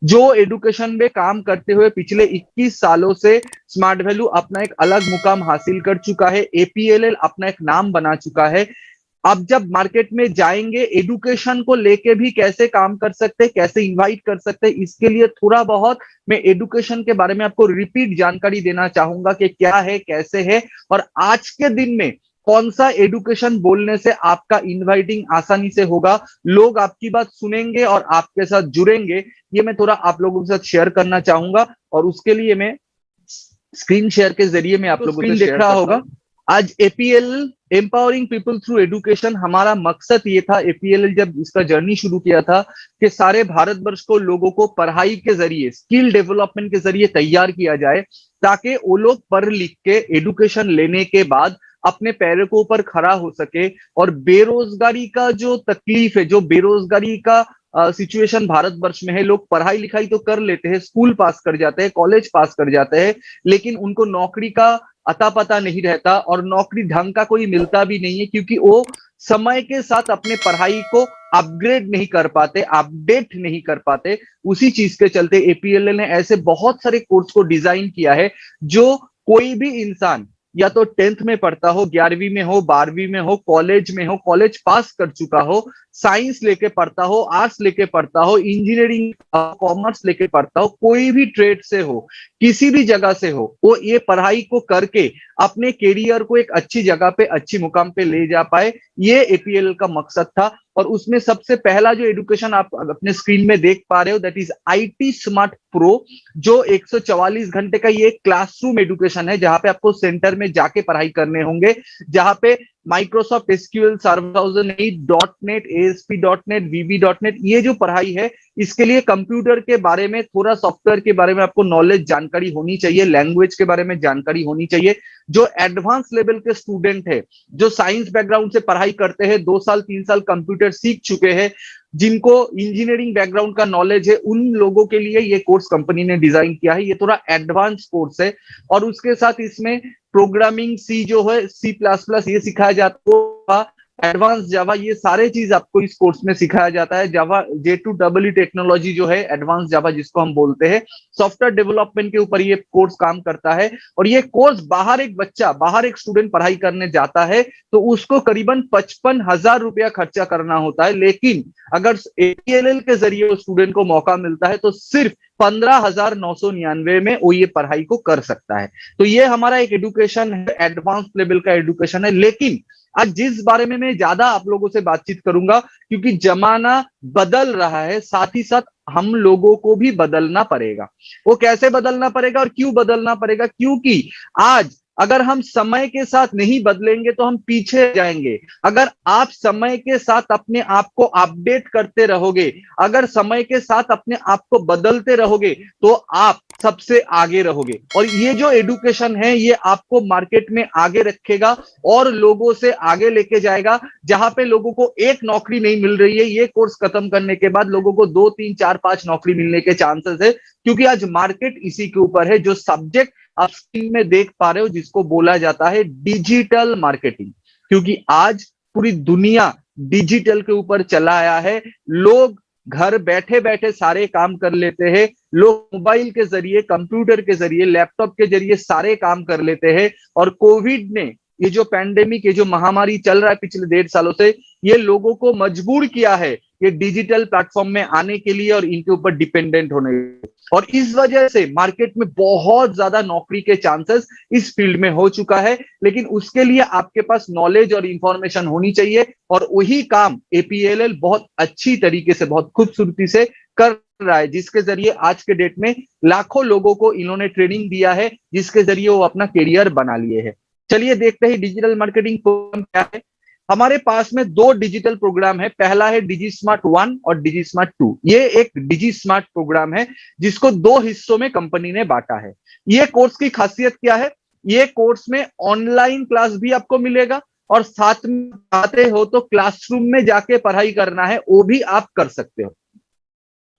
जो एडुकेशन में काम करते हुए पिछले 21 सालों से स्मार्ट वैल्यू अपना एक अलग मुकाम हासिल कर चुका है, एपीएलएल अपना एक नाम बना चुका है। अब जब मार्केट में जाएंगे, एडुकेशन को लेके भी कैसे काम कर सकते हैं, कैसे इनवाइट कर सकते हैं, इसके लिए थोड़ा बहुत मैं एडुकेशन के बारे में आपको रिपीट जानकारी देना चाहूंगा कि क्या है, कैसे है, और आज के दिन में कौन सा एडुकेशन बोलने से आपका इनवाइटिंग आसानी से होगा, लोग आपकी बात सुनेंगे और आपके साथ जुड़ेंगे। ये मैं थोड़ा आप लोगों के साथ शेयर करना चाहूंगा, और उसके लिए मैं स्क्रीन शेयर के जरिए मैं आप लोगों से देख रहा होगा। आज APL empowering people through education, हमारा मकसद ये था, एपीएल जब इसका जर्नी शुरू किया था, कि सारे भारतवर्ष को लोगों को पढ़ाई के जरिए, स्किल डेवलपमेंट के जरिए तैयार किया जाए, ताकि वो लोग पढ़ लिख के एडुकेशन लेने के बाद अपने पैरों के ऊपर खड़ा हो सके। और बेरोजगारी का जो तकलीफ है, जो बेरोजगारी का सिचुएशन भारतवर्ष में है, लोग पढ़ाई लिखाई तो कर लेते हैं, स्कूल पास कर जाते हैं, कॉलेज पास कर जाते हैं, लेकिन उनको नौकरी का अता पता नहीं रहता, और नौकरी ढंग का कोई मिलता भी नहीं है, क्योंकि वो समय के साथ अपने पढ़ाई को अपग्रेड नहीं कर पाते, अपडेट नहीं कर पाते। उसी चीज के चलते एपीएल ने ऐसे बहुत सारे कोर्स को डिजाइन किया है, जो कोई भी इंसान या तो 10th में पढ़ता हो, 11वीं में हो, 12वीं में हो, कॉलेज में हो, कॉलेज पास कर चुका हो, साइंस लेके पढ़ता हो, आर्ट्स लेके पढ़ता हो, इंजीनियरिंग कॉमर्स लेके पढ़ता हो, कोई भी ट्रेड से हो, किसी भी जगह से हो, वो ये पढ़ाई को करके अपने कैरियर को एक अच्छी जगह पे, अच्छी मुकाम पे ले जा पाए। ये एपीएल का मकसद था। और उसमें सबसे पहला जो एडुकेशन आप अपने स्क्रीन में देख पा रहे हो, that is IT smart pro, जो 144 घंटे का ये क्लासरूम एडुकेशन है, जहां पे आपको सेंटर में जाके पढ़ाई करने होंगे, जहां पे Microsoft SQL server 2008, .NET, ASP.NET, VB.NET, ये जो पढ़ाई है, इसके लिए कंप्यूटर के बारे में, थोड़ा सॉफ्टवेयर के बारे में आपको नॉलेज, जानकारी होनी चाहिए, लैंग्वेज के बारे में जानकारी होनी चाहिए। जो एडवांस लेवल के स्टूडेंट है, जो साइंस बैकग्राउंड से पढ़ाई करते हैं, 2 साल 3 साल कंप्यूटर सीख चुके हैं, जिनको इंजीनियरिंग बैकग्राउंड का नॉलेज है, उन लोगों के लिए ये कोर्स कंपनी ने डिजाइन किया है। ये थोड़ा एडवांस कोर्स है, और उसके साथ इसमें प्रोग्रामिंग, सी जो है, C++ ये सिखाया जाता है, एडवांस जावा, ये सारे चीज आपको इस कोर्स में सिखाया जाता है। जावा J2EE टेक्नोलॉजी जो है, एडवांस जावा जिसको हम बोलते हैं, सॉफ्टवेयर डेवलपमेंट के ऊपर ये कोर्स काम करता है। और ये कोर्स बाहर एक बच्चा, बाहर एक स्टूडेंट पढ़ाई करने जाता है, तो उसको करीबन 55,000 रुपया खर्चा करना होता है, लेकिन अगर एपीएलएल के जरिए उस स्टूडेंट को मौका मिलता है, तो सिर्फ 15,999 में वो ये पढ़ाई को कर सकता है। तो ये हमारा एक एडुकेशन है, एडवांस लेवल का एडुकेशन है। लेकिन आज जिस बारे में मैं ज्यादा आप लोगों से बातचीत करूंगा, क्योंकि जमाना बदल रहा है, साथ ही साथ हम लोगों को भी बदलना पड़ेगा। वो कैसे बदलना पड़ेगा और क्यों बदलना पड़ेगा? क्योंकि आज अगर हम समय के साथ नहीं बदलेंगे तो हम पीछे जाएंगे। अगर आप समय के साथ अपने आप को अपडेट करते रहोगे, अगर समय के साथ अपने आप को बदलते रहोगे, तो आप सबसे आगे रहोगे। और ये जो एडुकेशन है, ये आपको मार्केट में आगे रखेगा और लोगों से आगे लेके जाएगा। जहां पे लोगों को एक नौकरी नहीं मिल रही है, ये कोर्स खत्म करने के बाद लोगों को 2 3 4 5 नौकरी मिलने के चांसेस है, क्योंकि आज मार्केट इसी के ऊपर है। जो सब्जेक्ट आप स्क्रीन में देख पा रहे हो, जिसको बोला जाता है डिजिटल मार्केटिंग, क्योंकि आज पूरी दुनिया डिजिटल के ऊपर चला आया है। लोग घर बैठे बैठे सारे काम कर लेते हैं। लोग मोबाइल के जरिए, कंप्यूटर के जरिए, लैपटॉप के जरिए सारे काम कर लेते हैं। और कोविड ने, ये जो पैंडेमिक, ये जो महामारी चल रहा है पिछले 1.5 सालों से, ये लोगों को मजबूर किया है ये डिजिटल प्लेटफॉर्म में आने के लिए और इनके ऊपर डिपेंडेंट होने के लिए। और इस वजह से मार्केट में बहुत ज्यादा नौकरी के चांसेस इस फील्ड में हो चुका है। लेकिन उसके लिए आपके पास नॉलेज और इंफॉर्मेशन होनी चाहिए, और वही काम एपीएलएल बहुत अच्छी तरीके से, बहुत खूबसूरती से कर रहा है, जिसके जरिए आज के डेट में लाखों लोगों को इन्होंने ट्रेनिंग दिया है, जिसके जरिए वो अपना कैरियर बना लिए हैं। चलिए देखते हैं डिजिटल मार्केटिंग प्रोग्राम क्या है। हमारे पास में 2 डिजिटल प्रोग्राम है। पहला है डिजी स्मार्ट 1 और डिजी स्मार्ट 2। ये एक डिजी स्मार्ट प्रोग्राम है, जिसको 2 हिस्सों में कंपनी ने बांटा है। ये कोर्स की खासियत क्या है? ये कोर्स में ऑनलाइन क्लास भी आपको मिलेगा, और साथ में आते हो तो क्लासरूम में जाके पढ़ाई करना है, वो भी आप कर सकते हो।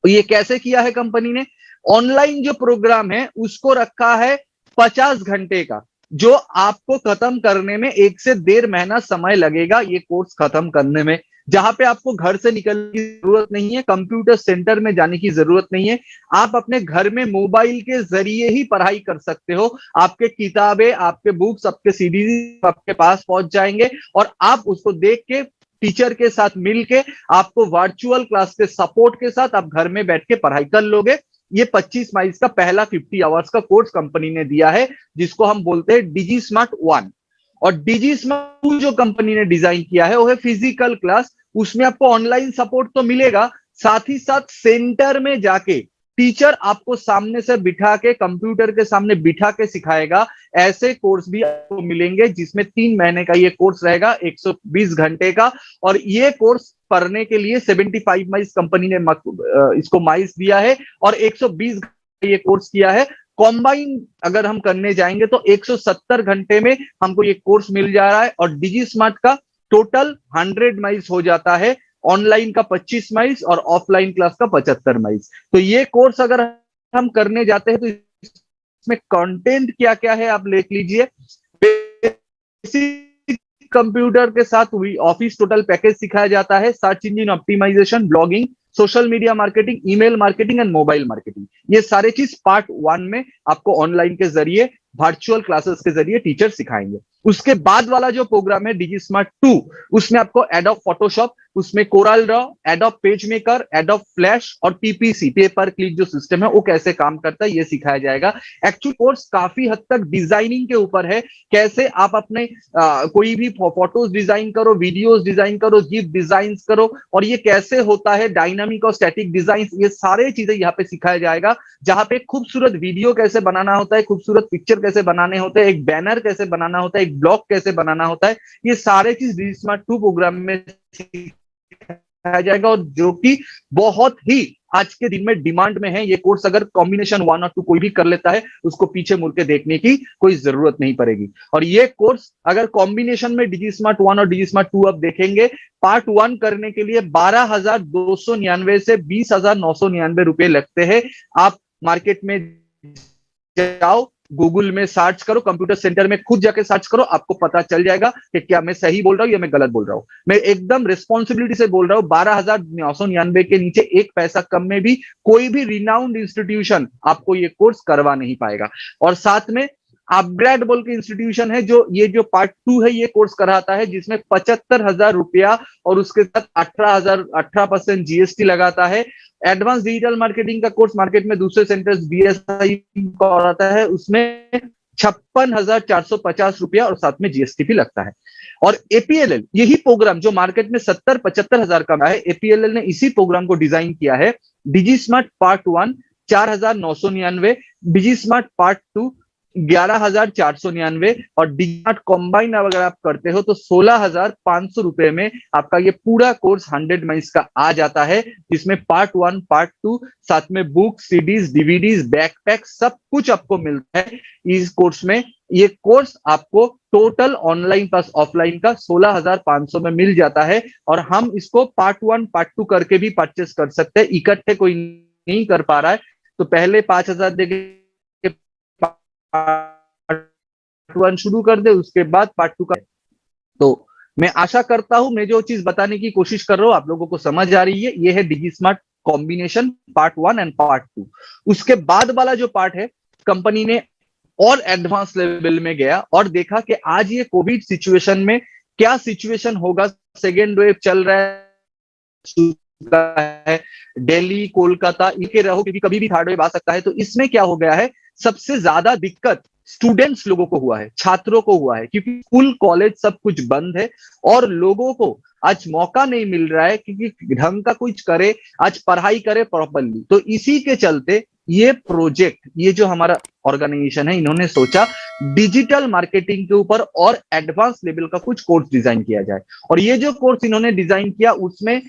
ये कैसे किया है कंपनी ने? ऑनलाइन जो प्रोग्राम है उसको रखा है 50 घंटे का, जो आपको खत्म करने में 1 से 1.5 महीना समय लगेगा ये कोर्स खत्म करने में। जहां पे आपको घर से निकलने की जरूरत नहीं है, कंप्यूटर सेंटर में जाने की जरूरत नहीं है। आप अपने घर में मोबाइल के जरिए ही पढ़ाई कर सकते हो। आपके किताबें, आपके बुक्स, आपके सीडीज आपके पास पहुंच जाएंगे और आप उसको देख के टीचर के साथ मिलके, आपको वर्चुअल क्लास के सपोर्ट के साथ आप घर में बैठ के पढ़ाई कर लोगे। ये 25 माइल्स का पहला 50 आवर्स का कोर्स कंपनी ने दिया है, जिसको हम बोलते हैं डिजी स्मार्ट 1। और डिजी स्मार्ट 2 जो कंपनी ने डिजाइन किया है वो है फिजिकल क्लास। उसमें आपको ऑनलाइन सपोर्ट तो मिलेगा, साथ ही साथ सेंटर में जाके टीचर आपको सामने से बिठा के, कंप्यूटर के सामने बिठा के सिखाएगा। ऐसे कोर्स भी आपको मिलेंगे जिसमें 3 महीने का ये कोर्स रहेगा, 120 घंटे का। और ये कोर्स पढ़ने के लिए 75 माइल्स कंपनी ने इसको माइल्स दिया है और 120 ये कोर्स किया है। कॉम्बाइन अगर हम करने जाएंगे तो 170 घंटे में हमको ये कोर्स मिल जा रहा है। और डिजी स्मार्ट का टोटल 100 माइल्स हो जाता है, ऑनलाइन का 25 माइल्स और ऑफलाइन क्लास का 75 माइल्स। तो ये कोर्स अगर हम करने जाते हैं तो इसमें कंटेंट क्या क्या है आप देख लीजिए। कंप्यूटर के साथ ऑफिस टोटल पैकेज सिखाया जाता है, search engine optimisation, blogging, social media marketing, email marketing and mobile marketing. ये सारे चीज पार्ट 1 में आपको ऑनलाइन के जरिए, वर्चुअल क्लासेस के जरिए टीचर सिखाएंगे। उसके बाद वाला जो प्रोग्राम है डिजी स्मार्ट 2, उसमें आपको एडोब फोटोशॉप, उसमें Corel Draw, adobe page maker, adobe flash और पीपीसी, पेपर क्लिक जो सिस्टम है वो कैसे काम करता है ये सिखाया जाएगा। एक्चुअल कोर्स काफी हद तक डिजाइनिंग के ऊपर है, कैसे आप अपने कोई भी फोटोज डिजाइन करो, वीडियोज डिजाइन करो, गिफ्ट डिजाइन करो, और ये कैसे होता है डायनामिक और स्टैटिक डिजाइन, ये सारे चीजें यहाँ पे सिखाया जाएगा। जहां पे खूबसूरत वीडियो कैसे बनाना होता है, खूबसूरत पिक्चर कैसे बनाने होते हैं, एक बैनर कैसे बनाना होता है, एक ब्लॉग कैसे बनाना होता है, ये सारे चीज डिजी स्मार्ट 2 प्रोग्राम में सिखाया जाएगा। और जो कि बहुत ही आज के दिन में डिमांड में है। ये कोर्स अगर कॉम्बिनेशन 1 और 2 कोई भी कर लेता है, उसको पीछे मुड़ के देखने की कोई जरूरत नहीं पड़ेगी। और ये कोर्स अगर कॉम्बिनेशन में डिजी स्मार्ट 1 और डिजी स्मार्ट 2 आप देखेंगे, पार्ट 1 करने के लिए 12,299 से 20,999 रुपए लगते हैं। आप मार्केट में जाओ, गूगल में सर्च करो, कंप्यूटर सेंटर में खुद जाके सर्च करो, आपको पता चल जाएगा कि क्या मैं सही बोल रहा हूं या मैं गलत बोल रहा हूं। मैं एकदम रिस्पॉन्सिबिलिटी से बोल रहा हूं, 12,999 के नीचे एक पैसा कम में भी कोई भी रिनाउंड इंस्टीट्यूशन आपको ये कोर्स करवा नहीं पाएगा। और साथ में अपग्रेड बोल के इंस्टीट्यूशन है जो ये जो पार्ट 2 है ये कोर्स कराता है, जिसमें 75,000 रुपया और उसके साथ 18% जीएसटी लगाता है। एडवांस डिजिटल मार्केटिंग का कोर्स मार्केट में दूसरे सेंटर्स बीएसआई कराता है, उसमें 56,450 रुपया और साथ में जीएसटी भी लगता है। और एपीएलएल यही प्रोग्राम जो मार्केट में 70-75 हजार का है, एपीएलएल ने इसी प्रोग्राम को डिजाइन किया है। डिजी स्मार्ट पार्ट 1 4,999, डिजी स्मार्ट पार्ट 2 11,499 और डिजिस्मार्ट कॉम्बाइन अगर आप करते हो तो 16,500 रुपए में आपका ये पूरा कोर्स 100 माइल्स का आ जाता है, जिसमें पार्ट 1 पार्ट 2 साथ में बुक, सीडीज, डीवीडीज, बैकपैक सब कुछ आपको मिलता है इस कोर्स में। ये कोर्स आपको टोटल ऑनलाइन प्लस ऑफलाइन का 16,500 में मिल जाता है। और हम इसको पार्ट 1 पार्ट 2 करके भी परचेस कर सकते हैं, इकट्ठे कोई नहीं कर पा रहा है तो पहले 5,000 देके पार्ट 1 शुरू कर दे, उसके बाद पार्ट 2 का। तो मैं आशा करता हूं मैं जो चीज बताने की कोशिश कर रहा हूं आप लोगों को समझ आ रही है। ये है Digi smart combination part 1 and part 2। उसके बाद वाला जो पार्ट है, कंपनी ने और एडवांस लेवल में गया और देखा कि आज ये कोविड सिचुएशन में क्या सिचुएशन होगा। सेकेंड वेव चल रहा है, दिल्ली, कोलकाता, इनके रहो क्योंकि कभी भी थर्ड वेव आ सकता है। तो इसमें क्या हो गया है, सबसे ज्यादा दिक्कत स्टूडेंट्स लोगों को हुआ है, छात्रों को हुआ है, क्योंकि स्कूल कॉलेज सब कुछ बंद है और लोगों को आज मौका नहीं मिल रहा है क्योंकि ढंग का कुछ करे, आज पढ़ाई करे प्रॉपरली। तो इसी के चलते ये प्रोजेक्ट, ये जो हमारा ऑर्गेनाइजेशन है, इन्होंने सोचा डिजिटल मार्केटिंग के ऊपर और एडवांस लेवल का कुछ कोर्स डिजाइन किया जाए। और ये जो कोर्स इन्होंने डिजाइन किया उसमें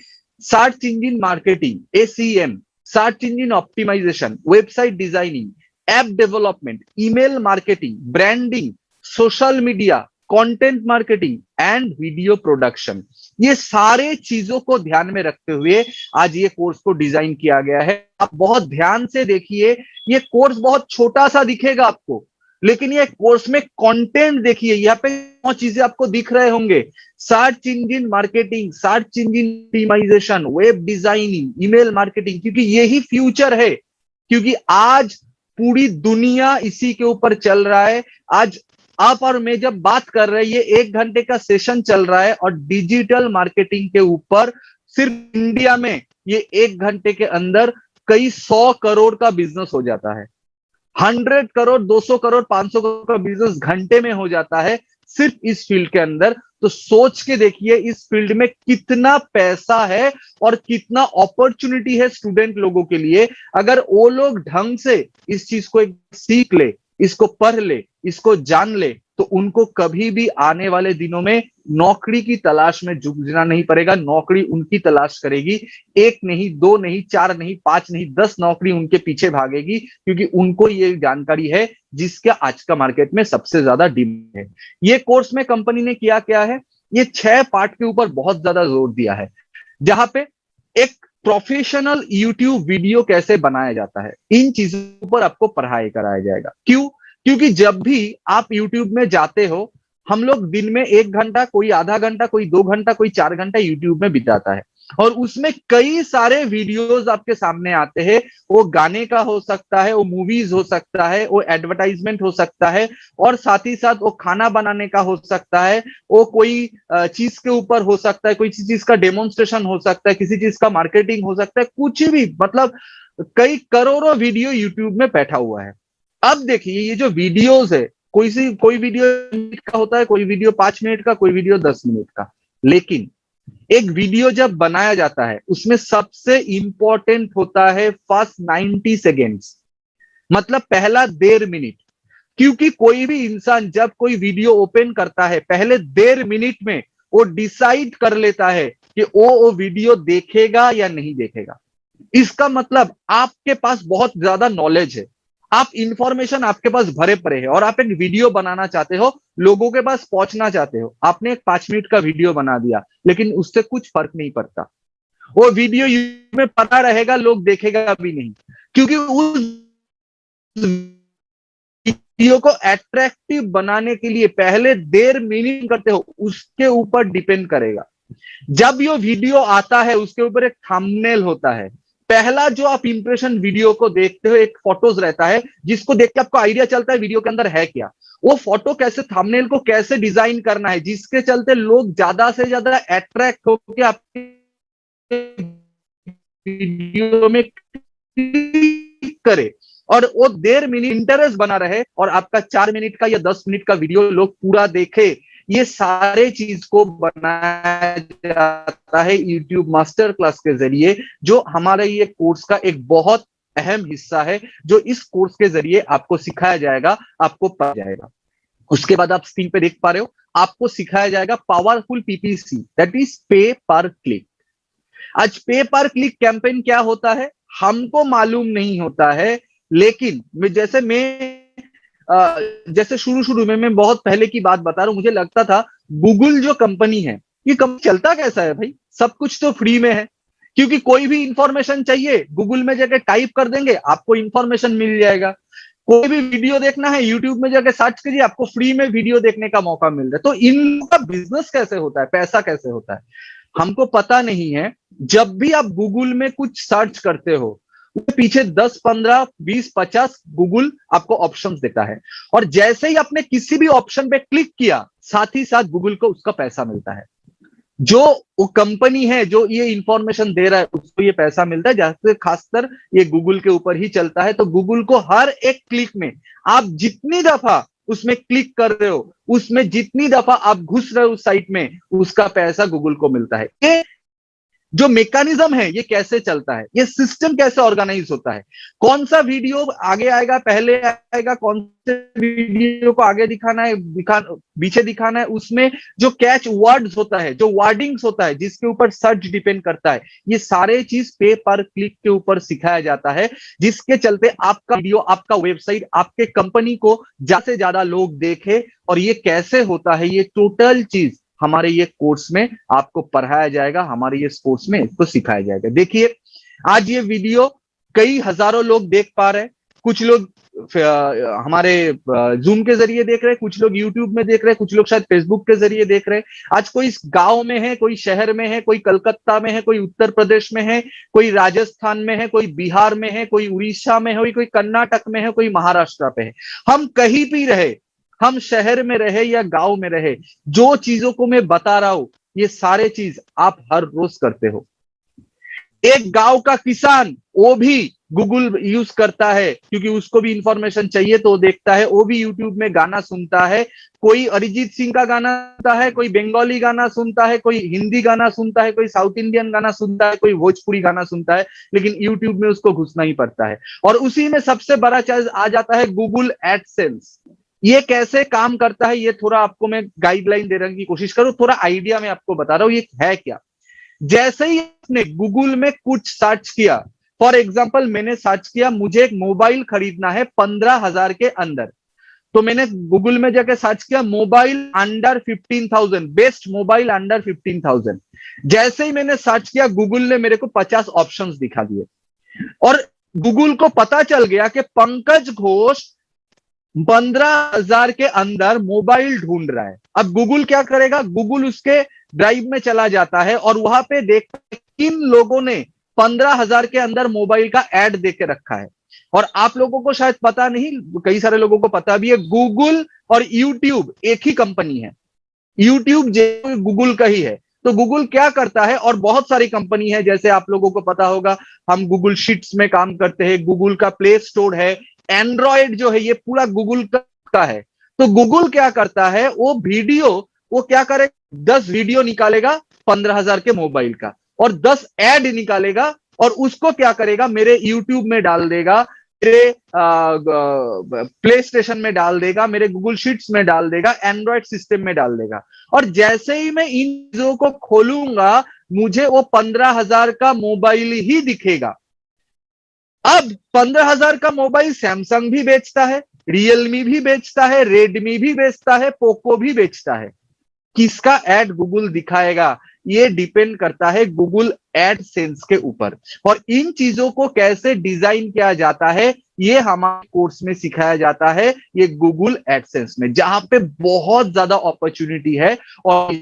search engine marketing, ACM, search engine optimisation, website designing, app development, email marketing, branding, social media, content marketing and video production, ये सारे चीजों को ध्यान में रखते हुए आज ये कोर्स को डिजाइन किया गया है। आप बहुत ध्यान से देखिए, ये कोर्स बहुत छोटा सा दिखेगा आपको, लेकिन ये कोर्स में कंटेंट देखिए, यहाँ पे 9 चीजें आपको दिख रहे होंगे। Search engine marketing, search engine optimisation, web designing, email marketing, क्योंकि यही फ्यूचर है। क्योंकि आज पूरी दुनिया इसी के ऊपर चल रहा है। आज आप और मैं जब बात कर रहे हैं, ये 1 घंटे का सेशन चल रहा है और डिजिटल मार्केटिंग के ऊपर सिर्फ इंडिया में ये 1 घंटे के अंदर कई 100 करोड़ का बिजनेस हो जाता है। 100 करोड़, 200 करोड़, 500 करोड़ का बिजनेस घंटे में हो जाता है सिर्फ इस फील्ड के अंदर। तो सोच के देखिए इस फील्ड में कितना पैसा है और कितना अपॉर्चुनिटी है स्टूडेंट लोगों के लिए। अगर वो लोग ढंग से इस चीज को सीख ले, इसको पढ़ ले, इसको जान ले, तो उनको कभी भी आने वाले दिनों में नौकरी की तलाश में जूझना नहीं पड़ेगा। नौकरी उनकी तलाश करेगी, 1 नहीं, 2 नहीं, 4 नहीं, 5 नहीं, 10 नौकरी उनके पीछे भागेगी, क्योंकि उनको ये जानकारी है जिसका आज का मार्केट में सबसे ज्यादा डिमांड है। ये कोर्स में कंपनी ने किया क्या है, ये 6 पार्ट के ऊपर बहुत ज्यादा जोर दिया है, जहां पे एक प्रोफेशनल यूट्यूब वीडियो कैसे बनाया जाता है, इन चीजों पर आपको पढ़ाई कराया जाएगा। क्यों? क्योंकि जब भी आप यूट्यूब में जाते हो, हम लोग दिन में 1 घंटा, कोई आधा घंटा, कोई 2 घंटा, कोई 4 घंटा यूट्यूब में बिताता है, और उसमें कई सारे वीडियोस आपके सामने आते हैं। वो गाने का हो सकता है, वो मूवीज हो सकता है, वो एडवर्टाइजमेंट हो सकता है, और साथ ही साथ वो खाना बनाने का हो सकता है, वो कोई चीज के ऊपर हो सकता है, कोई चीज का डेमोन्स्ट्रेशन हो सकता है, किसी चीज का मार्केटिंग हो सकता है, कुछ भी, मतलब कई करोड़ों वीडियो यूट्यूब में बैठा हुआ है। अब देखिए ये जो वीडियोस है, कोई वीडियो मिनट का होता है, कोई वीडियो 5 मिनट का, कोई वीडियो 10 मिनट का, लेकिन एक वीडियो जब बनाया जाता है उसमें सबसे इंपॉर्टेंट होता है फर्स्ट 90 सेकेंड्स, मतलब पहला 1.5 मिनट। क्योंकि कोई भी इंसान जब कोई वीडियो ओपन करता है, पहले 1.5 मिनट में वो डिसाइड कर लेता है कि वो वीडियो देखेगा या नहीं देखेगा। इसका मतलब आपके पास बहुत ज्यादा नॉलेज है, आप इंफॉर्मेशन आपके पास भरे पड़े हैं, और आप एक वीडियो बनाना चाहते हो, लोगों के पास पहुंचना चाहते हो। आपने एक 5 मिनट का वीडियो बना दिया, लेकिन उससे कुछ फर्क नहीं पड़ता। वो वीडियो यूट्यूब में पड़ा रहेगा, लोग देखेगा भी नहीं, क्योंकि उस वीडियो को अट्रैक्टिव बनाने के लिए पहले 1.5 मिनट करते हो, उसके ऊपर डिपेंड करेगा। जब ये वीडियो आता है उसके ऊपर एक थंबनेल होता है। पहला जो आप इंप्रेशन वीडियो को देखते हो, एक फोटोज रहता है जिसको देख के आपको आइडिया चलता है वीडियो के अंदर है क्या। वो फोटो कैसे, थंबनेल को कैसे डिजाइन करना है, जिसके चलते लोग ज्यादा से ज्यादा अट्रैक्ट होकर आपके वीडियो में क्लिक करे, और वो 1.5 मिनट इंटरेस्ट बना रहे, और आपका 4 मिनट का या 10 मिनट का वीडियो लोग पूरा देखे। ये सारे चीज को बनाया जाता है यूट्यूब मास्टर क्लास के जरिए, जो हमारे ये कोर्स का एक बहुत अहम हिस्सा है, जो इस कोर्स के जरिए आपको सिखाया जाएगा, आपको पता जाएगा। उसके बाद आप स्क्रीन पे देख पा रहे हो, आपको सिखाया जाएगा पावरफुल पीपीसी, दैट इज पे पर क्लिक। आज पे पर क्लिक कैंपेन क्या होता है हमको मालूम नहीं होता है, लेकिन जैसे शुरू शुरू में, मैं बहुत पहले की बात बता रहा हूं, मुझे लगता था गूगल जो कंपनी है, ये कंपनी चलता कैसा है भाई, सब कुछ तो फ्री में है। क्योंकि कोई भी इंफॉर्मेशन चाहिए गूगल में जाकर टाइप कर देंगे, आपको इंफॉर्मेशन मिल जाएगा। कोई भी वीडियो देखना है यूट्यूब में जाकर सर्च कीजिए, आपको फ्री में वीडियो देखने का मौका मिल रहा है। तो इनका बिजनेस कैसे होता है, पैसा कैसे होता है, हमको पता नहीं है। जब भी आप गूगल में कुछ सर्च करते हो, उसके पीछे 10, 15, 20, 50 गूगल आपको ऑप्शंस देता है, और जैसे ही आपने किसी भी ऑप्शन पे क्लिक किया, साथ ही साथ गूगल को उसका पैसा मिलता है। जो वो कंपनी है जो ये इंफॉर्मेशन दे रहा है, उसको ये पैसा मिलता है, जैसे खासकर ये गूगल के ऊपर ही चलता है। तो गूगल को हर एक क्लिक में, आप जितनी दफा उसमें क्लिक कर रहे हो, उसमें जितनी दफा आप घुस रहे हो उस साइट में, उसका पैसा गूगल को मिलता है। ये जो मैकेनिज्म है, ये कैसे चलता है, ये सिस्टम कैसे ऑर्गेनाइज होता है, कौन सा वीडियो आगे आएगा, पहले आएगा, कौन से वीडियो को आगे दिखाना है, पीछे दिखाना है, उसमें जो कैच वर्ड्स होता है, जो वर्डिंग्स होता है, जिसके ऊपर सर्च डिपेंड करता है, ये सारे चीज पे पर क्लिक के ऊपर सिखाया जाता है, जिसके चलते आपका वीडियो, आपका वेबसाइट, आपके कंपनी को ज्यादा से ज्यादा लोग देखे। और ये कैसे होता है, ये टोटल चीज हमारे ये कोर्स में आपको पढ़ाया जाएगा, हमारे ये कोर्स में इसको सिखाया जाएगा। देखिए आज ये वीडियो कई हजारों लोग देख पा रहे हैं, कुछ लोग हमारे जूम के जरिए देख रहे हैं, कुछ लोग यूट्यूब में देख रहे हैं, कुछ लोग शायद फेसबुक के जरिए देख रहे हैं। आज कोई गांव में है, कोई शहर में है, कोई कलकत्ता में है, कोई उत्तर प्रदेश में है, कोई राजस्थान में है, कोई बिहार में है, कोई उड़ीसा में है, कोई कर्नाटक में है, कोई महाराष्ट्र पे है। हम कहीं भी रहे, हम शहर में रहे या गांव में रहे, जो चीजों को मैं बता रहा हूं ये सारे चीज आप हर रोज करते हो। एक गांव का किसान वो भी गूगल यूज करता है, क्योंकि उसको भी इंफॉर्मेशन चाहिए तो वो देखता है, वो भी यूट्यूब में गाना सुनता है। कोई अरिजीत सिंह का गाना सुनता है, कोई बंगाली गाना सुनता है, कोई हिंदी गाना सुनता है, कोई साउथ इंडियन गाना सुनता है, कोई भोजपुरी गाना सुनता है, लेकिन यूट्यूब में उसको घुसना ही पड़ता है। और उसी में सबसे बड़ा चीज आ जाता है गूगल एडसेंस। ये कैसे काम करता है ये थोड़ा आपको मैं गाइडलाइन देने की कोशिश करूं, थोड़ा आइडिया मैं आपको बता रहा हूं ये है क्या। जैसे ही आपने गूगल में कुछ सर्च किया, फॉर एग्जाम्पल मैंने सर्च किया मुझे एक मोबाइल खरीदना है 15,000 के अंदर, तो मैंने गूगल में जाके सर्च किया mobile under 15,000, best mobile under 15,000। जैसे ही मैंने सर्च किया गूगल ने मेरे को 50 ऑप्शंस दिखा दिए, और गूगल को पता चल गया कि पंकज घोष 15,000 के अंदर मोबाइल ढूंढ रहा है। अब गूगल क्या करेगा, गूगल उसके ड्राइव में चला जाता है और वहां पे देखता है किन लोगों ने 15,000 के अंदर मोबाइल का एड देके रखा है। और आप लोगों को शायद पता नहीं, कई सारे लोगों को पता भी है, गूगल और यूट्यूब एक ही कंपनी है। यूट्यूब जो गूगल का ही है। तो गूगल क्या करता है, और बहुत सारी कंपनी है, जैसे आप लोगों को पता होगा हम गूगल शीट्स में काम करते हैं, गूगल का प्ले स्टोर है, एंड्रॉयड जो है ये पूरा गूगल का है। तो गूगल क्या करता है, वो वीडियो, वो क्या करे, 10 वीडियो निकालेगा 15,000 के मोबाइल का, और 10 ऐड निकालेगा, और उसको क्या करेगा मेरे यूट्यूब में डाल देगा, मेरे प्ले स्टेशन में डाल देगा, मेरे गूगल शीट्स में डाल देगा, एंड्रॉयड सिस्टम में डाल देगा। और जैसे ही मैं इन चीजों को खोलूंगा मुझे वो 15,000 का मोबाइल ही दिखेगा। अब 15,000 का मोबाइल सैमसंग भी बेचता है, रियलमी भी बेचता है, रेडमी भी बेचता है, पोको भी बेचता है। किसका एड गूगल दिखाएगा ये डिपेंड करता है गूगल एडसेंस के ऊपर। और इन चीजों को कैसे डिजाइन किया जाता है ये हमारे कोर्स में सिखाया जाता है, ये गूगल एडसेंस में, जहां पे बहुत ज्यादा अपॉर्चुनिटी है। और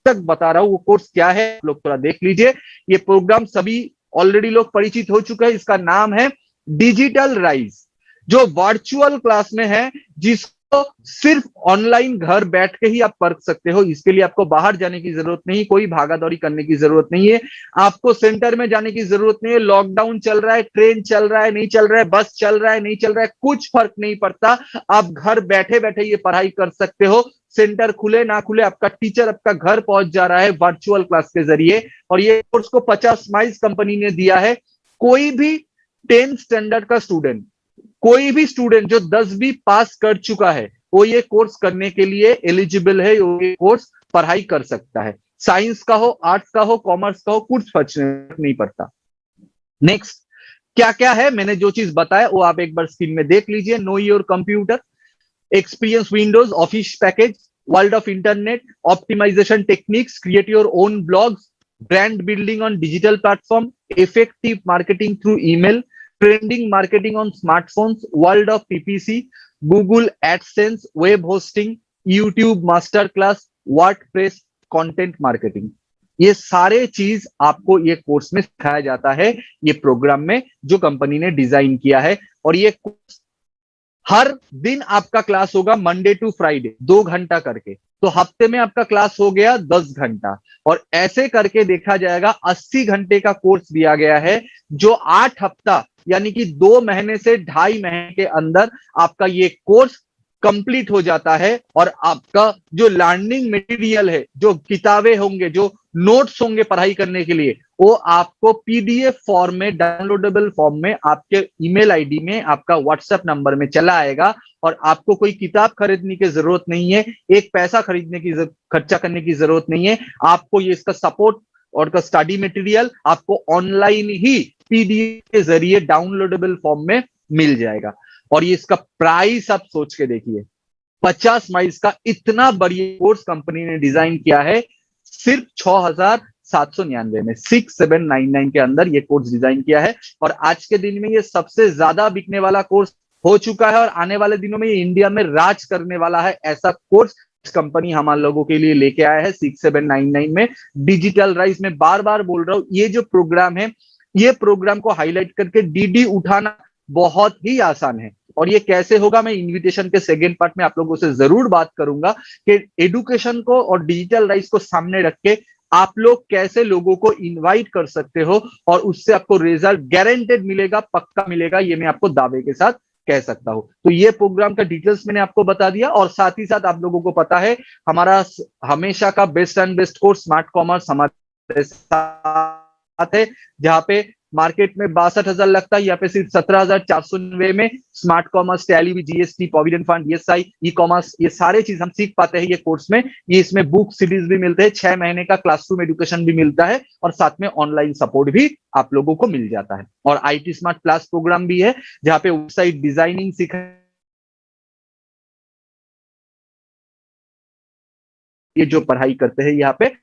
तक बता रहा हूं वो कोर्स क्या है, लोग थोड़ा देख लीजिए। ये प्रोग्राम सभी ऑलरेडी लोग परिचित हो चुके हैं, इसका नाम है डिजिटल राइज, जो वर्चुअल क्लास में है, जिसको सिर्फ ऑनलाइन घर बैठ के ही आप पढ़ सकते हो। इसके लिए आपको बाहर जाने की जरूरत नहीं, कोई भागा दौड़ी करने की जरूरत नहीं है, आपको सेंटर में जाने की जरूरत नहीं है। लॉकडाउन चल रहा है, ट्रेन चल रहा है नहीं चल रहा है, बस चल रहा है नहीं चल रहा है, कुछ फर्क नहीं पड़ता। आप घर बैठे बैठे ये पढ़ाई कर सकते हो। सेंटर खुले ना खुले आपका टीचर आपका घर पहुंच जा रहा है वर्चुअल क्लास के जरिए। और ये कोर्स को 50 माइल्स कंपनी ने दिया है। कोई भी 10 स्टैंडर्ड का स्टूडेंट, कोई भी स्टूडेंट जो 10वीं पास कर चुका है वो ये कोर्स करने के लिए एलिजिबल है, ये कोर्स पढ़ाई कर सकता है। साइंस का हो, आर्ट्स का हो, कॉमर्स का हो, कुछ फर्क नहीं पड़ता। नेक्स्ट क्या क्या है, मैंने जो चीज बताया वो आप एक बार स्क्रीन में देख लीजिए। Know your computer, experience Windows, Office package, world of internet, optimization techniques, create your own blogs, brand building on digital platform, effective marketing through email, trending marketing on smartphones, world of PPC, Google AdSense, web hosting, YouTube masterclass, WordPress, content marketing। ये सारे चीज आपको ये course में सिखाया जाता है, ये प्रोग्राम में जो कंपनी ने डिजाइन किया है। और ये कोर्स हर दिन आपका क्लास होगा मंडे टू फ्राइडे 2 घंटा करके, तो हफ्ते में आपका क्लास हो गया 10 घंटा। और ऐसे करके देखा जाएगा 80 घंटे का कोर्स दिया गया है, जो 8 हफ्ता यानी कि 2 महीने से 2.5 महीने के अंदर आपका ये कोर्स कंप्लीट हो जाता है। और आपका जो लर्निंग मटेरियल है, जो किताबें होंगे, जो नोट्स होंगे पढ़ाई करने के लिए, वो आपको पीडीएफ फॉर्म में, डाउनलोडेबल फॉर्म में आपके ईमेल आईडी में, आपका व्हाट्सएप नंबर में चला आएगा। और आपको कोई किताब खरीदने की जरूरत नहीं है, एक पैसा खरीदने की खर्चा करने की जरूरत नहीं है। आपको ये इसका सपोर्ट और का स्टडी मटेरियल आपको ऑनलाइन ही पीडीएफ के जरिए डाउनलोडेबल फॉर्म में मिल जाएगा। और ये इसका प्राइस आप सोच के देखिए, 50 माइल्स का इतना बढ़िया कोर्स कंपनी ने डिजाइन किया है सिर्फ 6,799 में, 6799 के अंदर ये कोर्स डिजाइन किया है। और आज के दिन में ये सबसे ज्यादा बिकने वाला कोर्स हो चुका है और आने वाले दिनों में ये इंडिया में राज करने वाला है, ऐसा कोर्स कंपनी हमारे लोगों के लिए लेके आया है 6799 में। डिजिटल राइज में बार बार बोल रहा हूं, ये जो प्रोग्राम है, ये प्रोग्राम को हाईलाइट करके डीडी उठाना बहुत ही आसान है। और ये कैसे होगा, मैं इनविटेशन के सेकेंड पार्ट में आप लोगों से जरूर बात करूंगा कि एडुकेशन को और डिजिटल राइज को सामने रख के आप लोग कैसे लोगों को इनवाइट कर सकते हो और उससे आपको रिजल्ट गारंटेड मिलेगा, पक्का मिलेगा, ये मैं आपको दावे के साथ कह सकता हूं। तो ये प्रोग्राम का डिटेल्स मैंने आपको बता दिया। और साथ ही साथ आप लोगों को पता है हमारा हमेशा का best and best course smart commerce हमारे साथ है, जहां पे मार्केट में 62,000 लगता है, यहाँ पे सिर्फ 17,499 में smart commerce, tally, GST, provident fund, ESI, e commerce, ये सारे चीज हम सीख पाते हैं ये कोर्स में। ये इसमें बुक सीरीज भी मिलते हैं, 6 महीने का क्लासरूम एजुकेशन भी मिलता है और साथ में ऑनलाइन सपोर्ट भी आप लोगों को मिल जाता है। और आईटी स्मार्ट क्लास प्रोग्राम भी है, जहां पे वेबसाइट डिजाइनिंग सिखा, ये जो पढ़ाई करते हैं यहाँ पे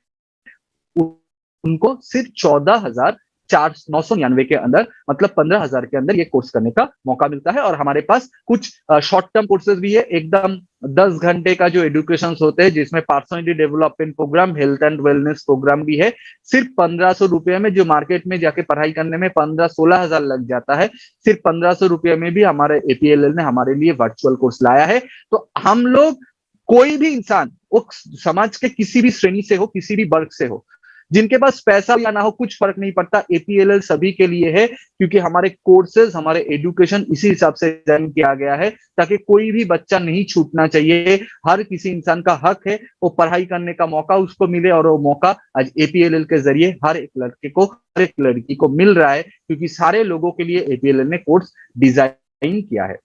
उनको सिर्फ 14,999 के अंदर, मतलब 15,000 के अंदर ये कोर्स करने का मौका मिलता है। और हमारे पास कुछ शॉर्ट टर्म कोर्सेज भी है, एकदम 10 घंटे का जो एजुकेशन होते हैं, जिसमें personality development programme, health and wellness programme भी है, सिर्फ 1,500 रुपये में, जो मार्केट में जाके पढ़ाई करने में 15-16 हजार लग जाता है, सिर्फ 1,500 रुपये में भी हमारे एपीएलएल ने हमारे लिए वर्चुअल कोर्स लाया है। तो हम लोग, कोई भी इंसान, वो समाज के किसी भी श्रेणी से हो, किसी भी वर्ग से हो, जिनके पास पैसा या ना हो, कुछ फर्क नहीं पड़ता, एपीएलएल सभी के लिए है। क्योंकि हमारे कोर्सेज, हमारे एजुकेशन इसी हिसाब से डिजाइन किया गया है ताकि कोई भी बच्चा नहीं छूटना चाहिए। हर किसी इंसान का हक है वो पढ़ाई करने का मौका उसको मिले, और वो मौका आज एपीएलएल के जरिए हर एक लड़के को, हर एक लड़की को मिल रहा है, क्योंकि सारे लोगों के लिए एपीएलएल ने कोर्स डिजाइन किया है।